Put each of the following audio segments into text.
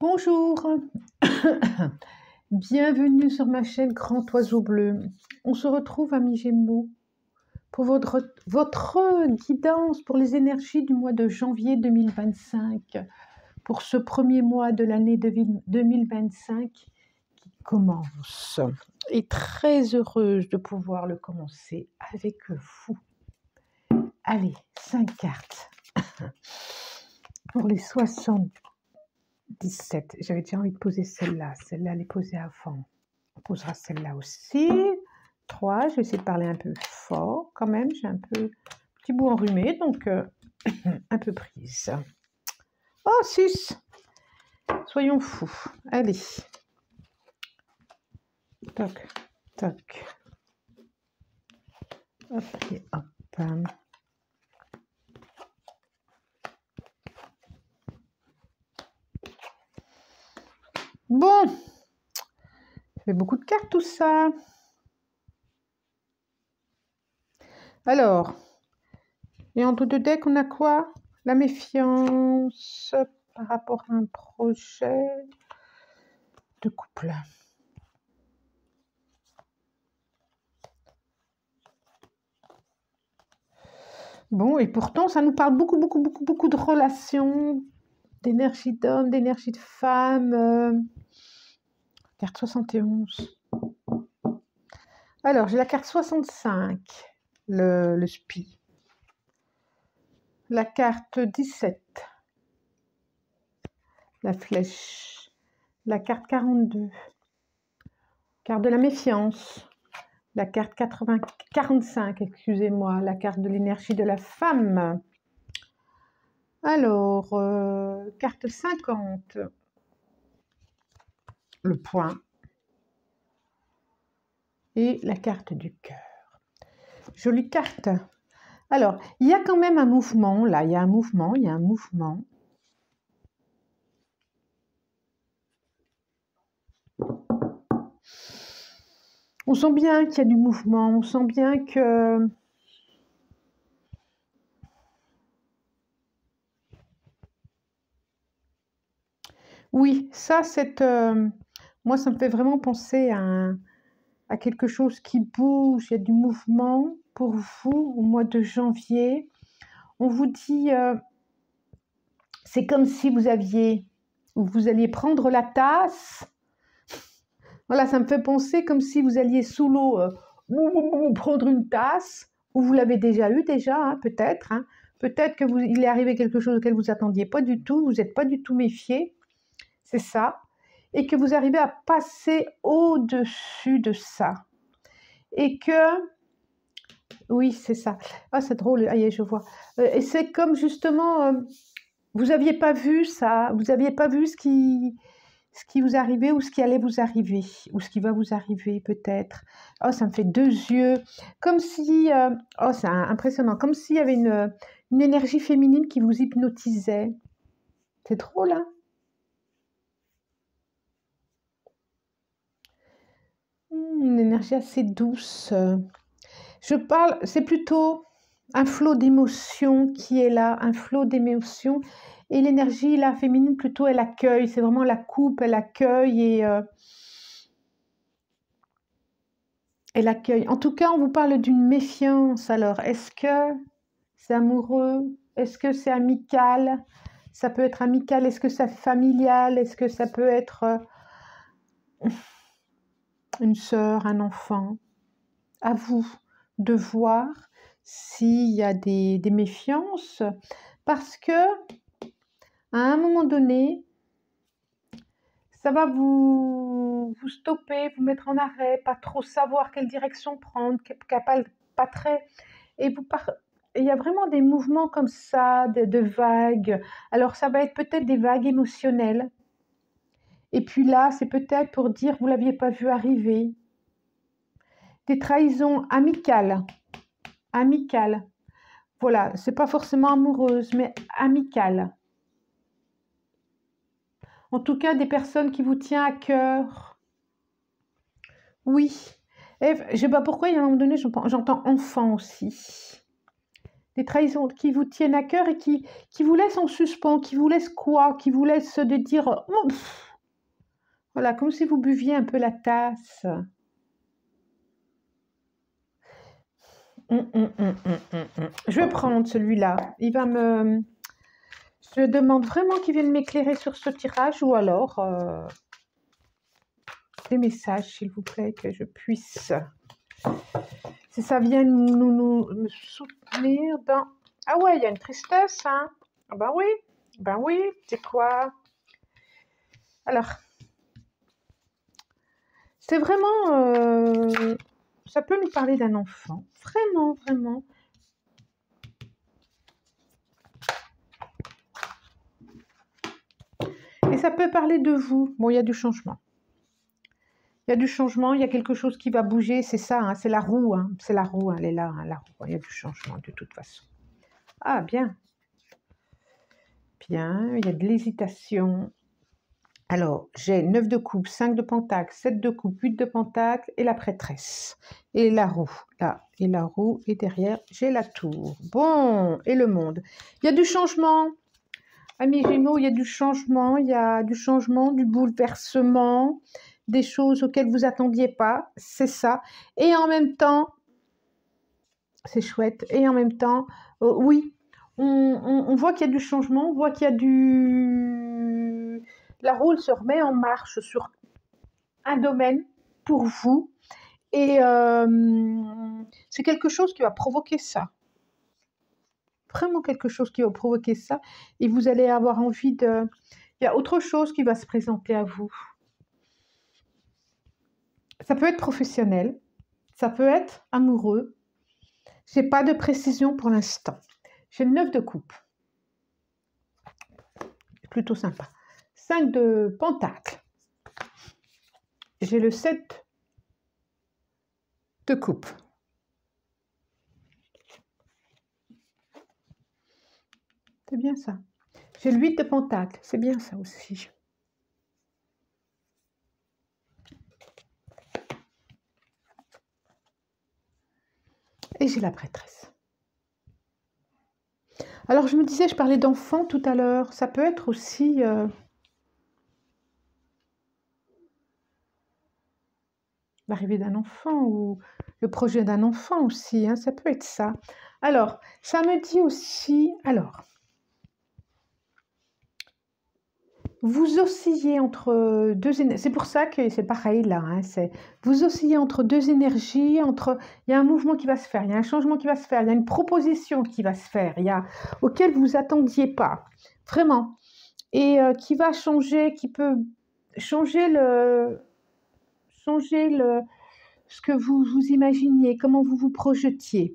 Bonjour, bienvenue sur ma chaîne Grand Oiseau Bleu. On se retrouve, amis Gémeaux, pour votre guidance pour les énergies du mois de janvier 2025, pour ce premier mois de l'année 2025 qui commence. Et très heureuse de pouvoir le commencer avec vous. Allez, 5 cartes pour les 77. J'avais déjà envie de poser celle-là. Celle-là, elle est posée avant. On posera celle-là aussi. 3. Je vais essayer de parler un peu fort quand même. J'ai un petit bout enrhumé, donc un peu prise. Oh, 6. Soyons fous. Allez. Toc, toc. Hop et hop. Bon, ça fait beaucoup de cartes tout ça. Alors, et en dos de deck, on a quoi? La méfiance par rapport à un projet de couple. Bon, et pourtant, ça nous parle beaucoup de relations, d'énergie d'homme, d'énergie de femme. Carte 71. Alors, j'ai la carte 65, le spi. La carte 17, la flèche. La carte 42, carte de la méfiance. La carte 45, excusez-moi, la carte de l'énergie de la femme. Alors, carte 50, le point. Et la carte du cœur. Jolie carte. Alors, il y a quand même un mouvement, là, il y a un mouvement. On sent bien qu'il y a du mouvement, on sent bien que... Oui, ça, moi, ça me fait vraiment penser à quelque chose qui bouge, il y a du mouvement pour vous au mois de janvier. On vous dit, c'est comme si vous alliez prendre la tasse. Voilà, ça me fait penser comme si vous alliez sous l'eau prendre une tasse, ou vous l'avez déjà eu hein, peut-être. Hein. Peut-être qu'il est arrivé quelque chose auquel vous attendiez pas du tout, vous n'êtes pas du tout méfié, c'est ça. Et que vous arrivez à passer au-dessus de ça. Et que... Oui, c'est ça. Ah, c'est drôle, ah, je vois. Et c'est comme justement, vous n'aviez pas vu ça, vous n'aviez pas vu ce qui vous arrivait ou ce qui allait vous arriver, ou ce qui va vous arriver peut-être. Oh, ça me fait 2 yeux. Comme si... oh, c'est impressionnant. Comme s'il y avait une énergie féminine qui vous hypnotisait. C'est drôle, hein? Une énergie assez douce. Je parle, c'est plutôt un flot d'émotions qui est là, un flot d'émotions. Et l'énergie, là, féminine, plutôt, elle accueille. C'est vraiment la coupe, elle accueille et... elle accueille. En tout cas, on vous parle d'une méfiance. Alors, est-ce que c'est amoureux? Est-ce que c'est amical? Ça peut être amical. Est-ce que c'est familial? Est-ce que ça peut être une sœur, un enfant? À vous de voir s'il y a des méfiances. Parce que, à un moment donné, ça va vous stopper, vous mettre en arrêt, pas trop savoir quelle direction prendre, pas très... Et il y a vraiment des mouvements comme ça, de vagues. Alors, ça va être peut-être des vagues émotionnelles. Et puis là, c'est peut-être pour dire, vous ne l'aviez pas vu arriver. Des trahisons amicales. Amicales. Voilà, c'est pas forcément amoureuse, mais amicales. En tout cas, des personnes qui vous tiennent à cœur. Oui. Et je sais pas pourquoi, il y a un moment donné, j'entends enfant aussi. Des trahisons qui vous tiennent à cœur et qui vous laissent en suspens, qui vous laissent quoi? Qui vous laissent de dire, oh, voilà, comme si vous buviez un peu la tasse. Je vais prendre celui-là. Il va me... Je demande vraiment qu'il vienne m'éclairer sur ce tirage ou alors des messages, s'il vous plaît, que je puisse... Si ça vient me soutenir dans... Ah ouais, il y a une tristesse, hein? Ah ben oui, c'est quoi? Alors, c'est vraiment... ça peut nous parler d'un enfant, vraiment, vraiment. Et ça peut parler de vous. Bon, il y a du changement. Il y a du changement, il y a quelque chose qui va bouger, c'est ça, hein, c'est la roue, hein, c'est la roue, elle est là, hein, la roue, il y a du changement de toute façon. Ah, bien. Bien, il y a de l'hésitation. Alors, j'ai 9 de coupe, 5 de pentacle, 7 de coupe, 8 de pentacle et la prêtresse. Et la roue, là, et la roue, et derrière, j'ai la tour. Bon, et le monde. Il y a du changement. Amis Gémeaux, il y a du changement, du bouleversement, des choses auxquelles vous attendiez pas, c'est ça. Et en même temps, c'est chouette, et en même temps, oui, on voit qu'il y a du changement, on voit qu'il y a du... La roue se remet en marche sur un domaine pour vous, et c'est quelque chose qui va provoquer ça. Vraiment quelque chose qui va provoquer ça, et vous allez avoir envie de... Il y a autre chose qui va se présenter à vous. Ça peut être professionnel, ça peut être amoureux. Je n'ai pas de précision pour l'instant. J'ai le 9 de coupe. Plutôt sympa. 5 de pentacle. J'ai le 7 de coupe. C'est bien ça. J'ai le 8 de pentacle. C'est bien ça aussi. Et j'ai la prêtresse. Alors, je me disais, je parlais d'enfant tout à l'heure. Ça peut être aussi... l'arrivée d'un enfant ou le projet d'un enfant aussi. Hein, ça peut être ça. Alors, ça me dit aussi... Alors, vous oscillez entre deux énergies. C'est pour ça que c'est pareil là. Hein, vous oscillez entre deux énergies. Il y a un mouvement qui va se faire, il y a un changement qui va se faire, il y a une proposition qui va se faire, auquel vous attendiez pas, vraiment, et qui va changer, qui peut changer ce que vous imaginiez, comment vous vous projetiez.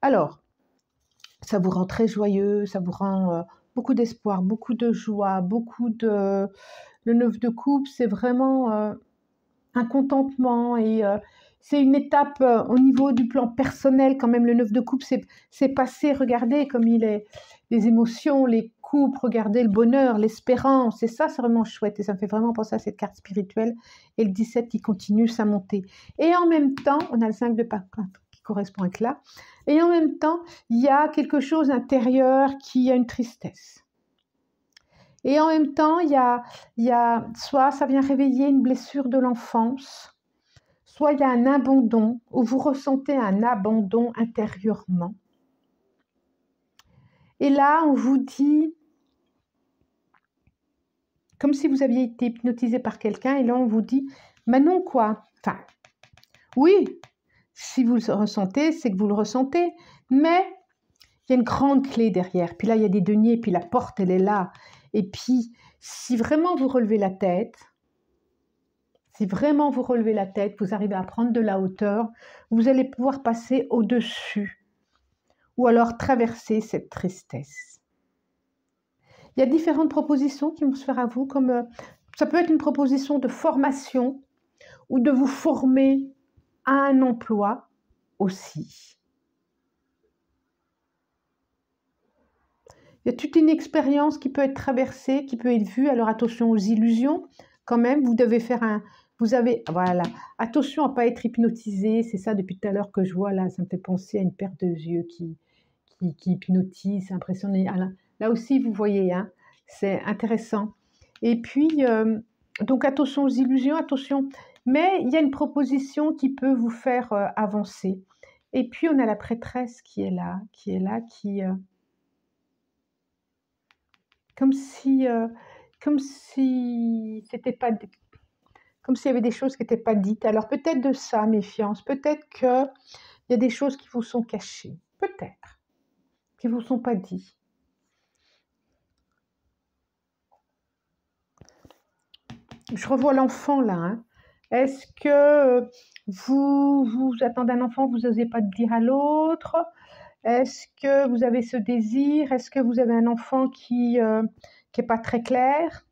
Alors, ça vous rend très joyeux, ça vous rend beaucoup d'espoir, beaucoup de joie, beaucoup de... Le 9 de coupe, c'est vraiment un contentement et c'est une étape au niveau du plan personnel quand même. Le 9 de coupe, c'est passé, regardez comme il est, les émotions, les coupes, regardez le bonheur, l'espérance, et ça c'est vraiment chouette et ça me fait vraiment penser à cette carte spirituelle. Et le 17 qui continue sa montée. Et en même temps, on a le 5 de pentacle qui correspond avec là, et en même temps, il y a quelque chose intérieur qui a une tristesse. Et en même temps, il y a soit ça vient réveiller une blessure de l'enfance, soit il y a un abandon, où vous ressentez un abandon intérieurement. Et là, on vous dit, comme si vous aviez été hypnotisé par quelqu'un, et là, on vous dit, mais non quoi. Enfin, oui, si vous le ressentez, c'est que vous le ressentez, mais il y a une grande clé derrière. Puis là, il y a des deniers, puis la porte, elle est là. Et puis, si vraiment vous relevez la tête, vous arrivez à prendre de la hauteur, vous allez pouvoir passer au-dessus ou alors traverser cette tristesse. Il y a différentes propositions qui vont se faire à vous, comme ça peut être une proposition de formation ou de vous former à un emploi aussi. Il y a toute une expérience qui peut être traversée, qui peut être vue. Alors attention aux illusions, quand même, vous devez faire voilà, attention à ne pas être hypnotisé, c'est ça depuis tout à l'heure que je vois là, ça me fait penser à une paire de yeux qui qui hypnotise, impressionné. Là aussi, vous voyez, hein, c'est intéressant. Et puis, donc attention aux illusions, attention. Mais il y a une proposition qui peut vous faire avancer. Et puis, on a la prêtresse qui est là, comme si c'était pas, comme s'il y avait des choses qui n'étaient pas dites. Alors peut-être de ça, méfiance. Peut-être qu'il y a des choses qui vous sont cachées. Peut-être. Qui ne vous sont pas dites. Je revois l'enfant là. Hein. Est-ce que vous attendez un enfant, vous n'osez pas le dire à l'autre? Est-ce que vous avez ce désir? Est-ce que vous avez un enfant qui n'est pas très clair?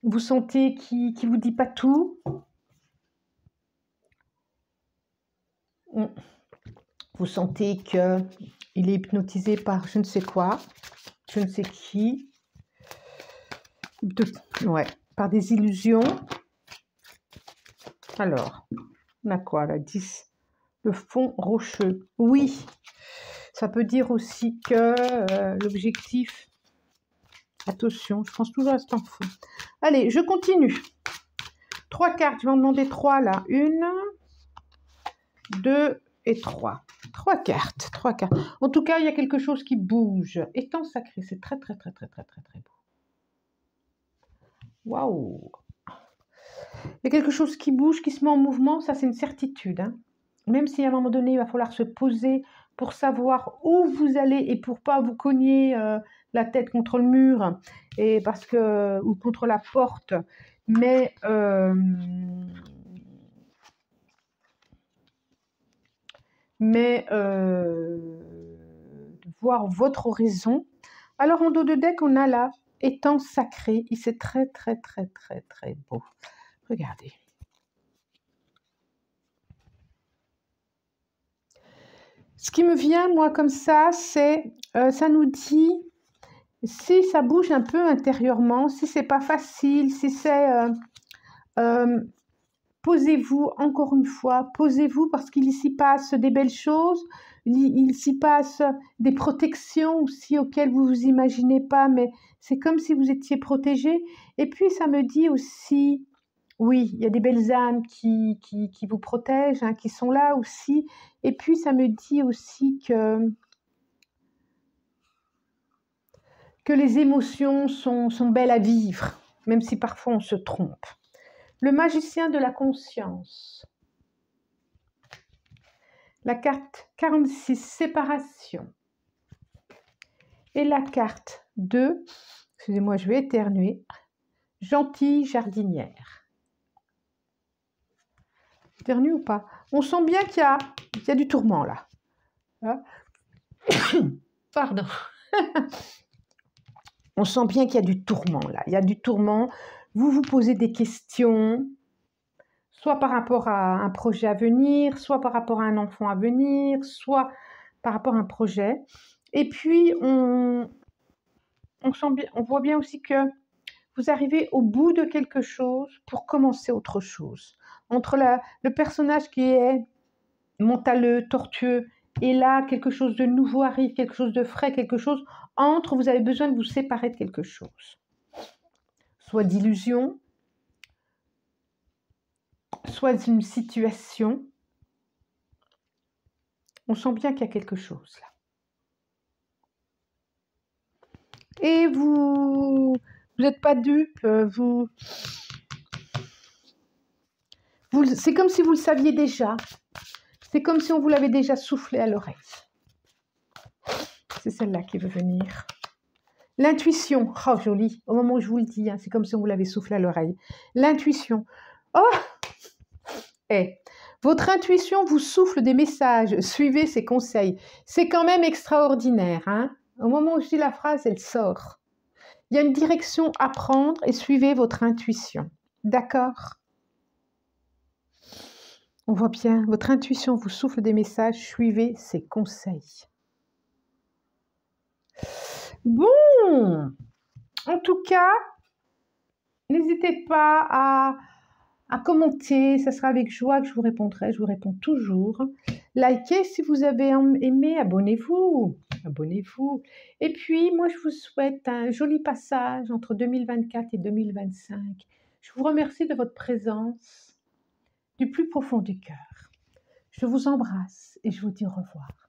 Vous sentez qu'il ne vous dit pas tout? Vous sentez qu'il est hypnotisé par je ne sais quoi, je ne sais qui, ouais, par des illusions. Alors, on a quoi là? 10. Le fond rocheux. Oui, ça peut dire aussi que l'objectif... Attention, je pense toujours à cet enfant. Allez, je continue. 3 cartes, je vais en demander 3 là. 1, 2 et 3. 3 cartes, 3 cartes. En tout cas, il y a quelque chose qui bouge. Étang sacré, c'est très, très, très, très, très, très, très beau. Waouh! Il y a quelque chose qui bouge, qui se met en mouvement, ça c'est une certitude. Hein. Même si à un moment donné, il va falloir se poser pour savoir où vous allez et pour pas vous cogner la tête contre le mur et parce que, ou contre la porte, mais voir votre horizon. Alors en dos de deck, on a là étang sacré, et c'est très très très très très beau. Regardez. Ce qui me vient, moi, comme ça, c'est, ça nous dit, si ça bouge un peu intérieurement, si c'est pas facile, si c'est... posez-vous, encore une fois, posez-vous parce qu'il s'y passe des belles choses, il s'y passe des protections aussi auxquelles vous vous imaginez pas, mais c'est comme si vous étiez protégé. Et puis, ça me dit aussi... Oui, il y a des belles âmes qui vous protègent, hein, qui sont là aussi. Et puis, ça me dit aussi que les émotions sont belles à vivre, même si parfois on se trompe. Le magicien de la conscience. La carte 46, séparation. Et la carte 2, excusez-moi, je vais éternuer, gentille jardinière. Éternue ou pas? On sent bien qu'il y a du tourment là. Hein? Pardon. On sent bien qu'il y a du tourment là. Il y a du tourment. Vous vous posez des questions, soit par rapport à un projet à venir, soit par rapport à un enfant à venir, soit par rapport à un projet. Et puis, on voit bien aussi que vous arrivez au bout de quelque chose pour commencer autre chose. Entre le personnage qui est mentaleux, tortueux, et là, quelque chose de nouveau arrive, quelque chose de frais, quelque chose entre, vous avez besoin de vous séparer de quelque chose. Soit d'illusion, soit d'une situation. On sent bien qu'il y a quelque chose là. Et vous n'êtes pas dupe, c'est comme si vous le saviez déjà. C'est comme si on vous l'avait déjà soufflé à l'oreille. C'est celle-là qui veut venir. L'intuition, oh joli, au moment où je vous le dis, hein, c'est comme si on vous l'avait soufflé à l'oreille. L'intuition, oh, votre intuition vous souffle des messages, suivez ses conseils. C'est quand même extraordinaire. Hein. Au moment où je dis la phrase, elle sort. Il y a une direction à prendre et suivez votre intuition. D'accord? On voit bien, votre intuition vous souffle des messages, suivez ses conseils. Bon, en tout cas, n'hésitez pas à commenter, ça sera avec joie que je vous répondrai, je vous réponds toujours. likez si vous avez aimé, abonnez-vous, abonnez-vous. Et puis, moi, je vous souhaite un joli passage entre 2024 et 2025. Je vous remercie de votre présence du plus profond du cœur. Je vous embrasse et je vous dis au revoir.